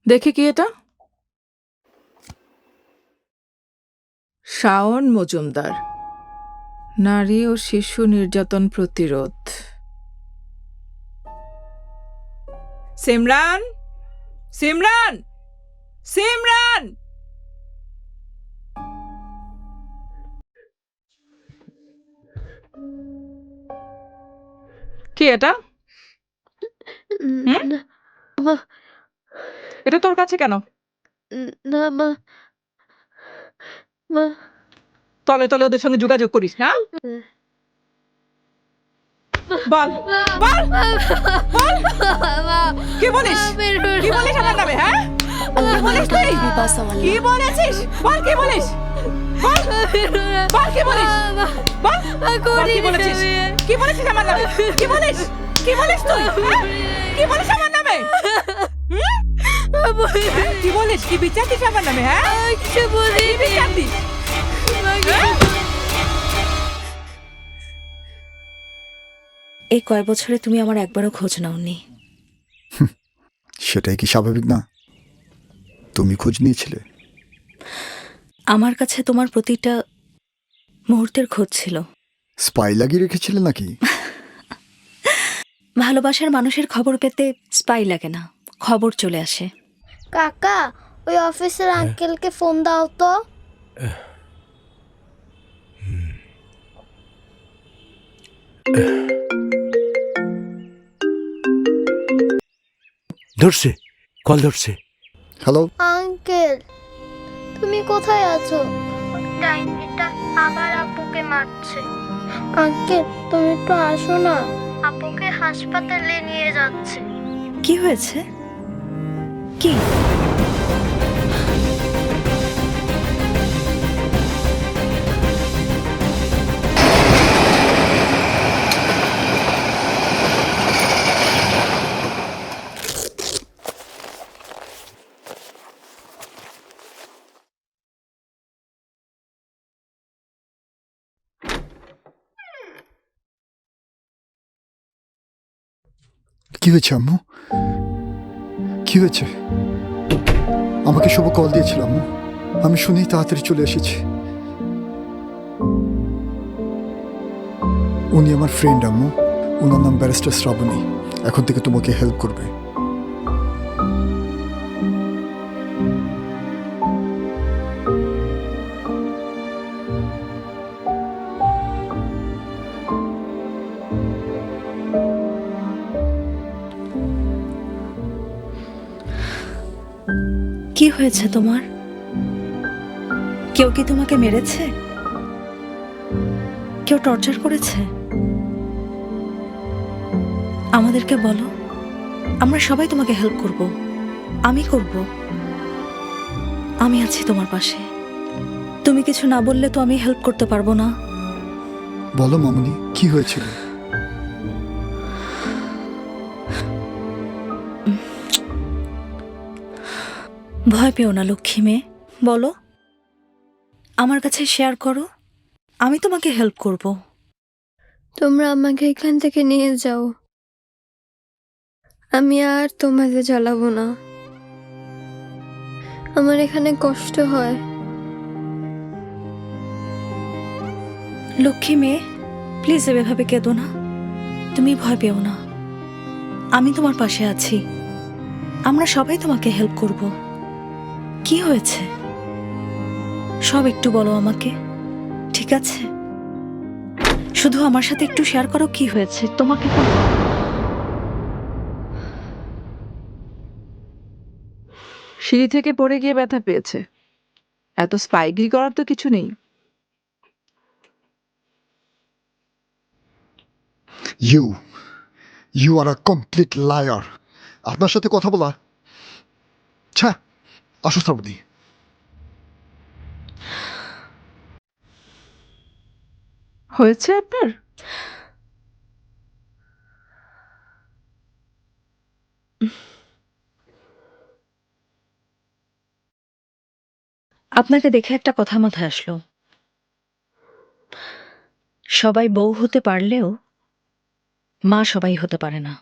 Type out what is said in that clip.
দেখি কি এটা? শাওন মজুমদার, নারী ও শিশু নির্যাতন প্রতিরোধ। সিমরান, সিমরান, সিমরান! কি এটা? না মা, এটা তোর কাছে কেন? না মা, মা, তলে তলে ওদের সঙ্গে যোগাযোগ করিস না? বল, বল, বল! কি বলিস? কি বলিস আমার নামে, হ্যাঁ? কি বলিস তুই? কি বলেছিস? বল, কি বলিস? বল, বল, কি বলিস? বল, বল, কি বলেছিস? কি বলেছিস আমার নামে? কি বলিস? কি বলিস তুই, হ্যাঁ? কি বলিস আমার নামে? হুম? কি বলিস? কি বিচার দিস আমার নামে, হ্যাঁ? কিছু বলি কি বিচার দিস? হ্যাঁ? এই কয় বছরে তুমি আমার একবারও খোঁজ নাওনি। সেটাই কি স্বাভাবিক না? তুমি খোঁজ নিয়েছিলে? আমার কাছে তোমার প্রতিটা মুহূর্তের খোঁজ ছিল। স্পাই লাগিয়ে রেখেছিলে নাকি? ভালোবাসার মানুষের খবর পেতে স্পাই লাগে না, খবর চলে আসে। কাকা, ওই অফিসের আঙ্কেলকে ফোন দাও তো। ধরছে, কল ধরছে। হ্যালো, আঙ্কেল, তুমি কোথায় আছো? ডাইনিটা আবার আপুকে মারছে। আঙ্কেল, তুমি একটু আসো না, আপুকে হাসপাতালে নিয়ে যাচ্ছে। কি হয়েছে? কি? কি হয়েছে আম্মু? কি হয়েছে? আমাকে শুভ কল দিয়েছিল আম্মু, আমি শুনেই তাড়াতাড়ি চলে এসেছি। উনি আমার ফ্রেন্ড আম্মু, ওনার নাম ব্যারিস্টার শ্রাবণী। এখন থেকে তোমাকে হেল্প করবে। কি হয়েছে তোমার? কেউ কি তোমাকে মেরেছে? কেউ টর্চার করেছে? আমাদেরকে বলো, আমরা সবাই তোমাকে হেল্প করব। আমি করব। আমি আছি তোমার পাশে। তুমি কিছু না বললে তো আমি হেল্প করতে পারবো না। বলো মামুনি, কি হয়েছিল? ভয় পেও না লক্ষ্মী মেয়ে, বলো। আমার কাছে শেয়ার করো, আমি তোমাকে হেল্প করব। তোমরা আমাকে এখান থেকে নিয়ে যাও, আমি আর তোমাকে জ্বালাবো না। আমার এখানে কষ্ট হয়। লক্ষ্মী মেয়ে, প্লিজ এভাবে কেঁদো না। তুমি ভয় পেও না, আমি তোমার পাশে আছি। আমরা সবাই তোমাকে হেল্প করব। কি হয়েছে সব একটু বলো আমাকে, ঠিক আছে? শুধু আমার সাথে একটু শেয়ার করো কি হয়েছে তোমাকে। সিঁড়ি থেকে পড়ে গিয়ে ব্যথা পেয়েছে। এত স্পাইগি করার তো কিছু নেই। You you are a complete liar. আপনার সাথে কথা বলা, ছ্যা। আসো শ্রাবণী। হয়েছে আপনার? আপনাকে দেখে একটা কথা মাথায় আসলো। সবাই বউ হতে পারলেও মা সবাই হতে পারে না।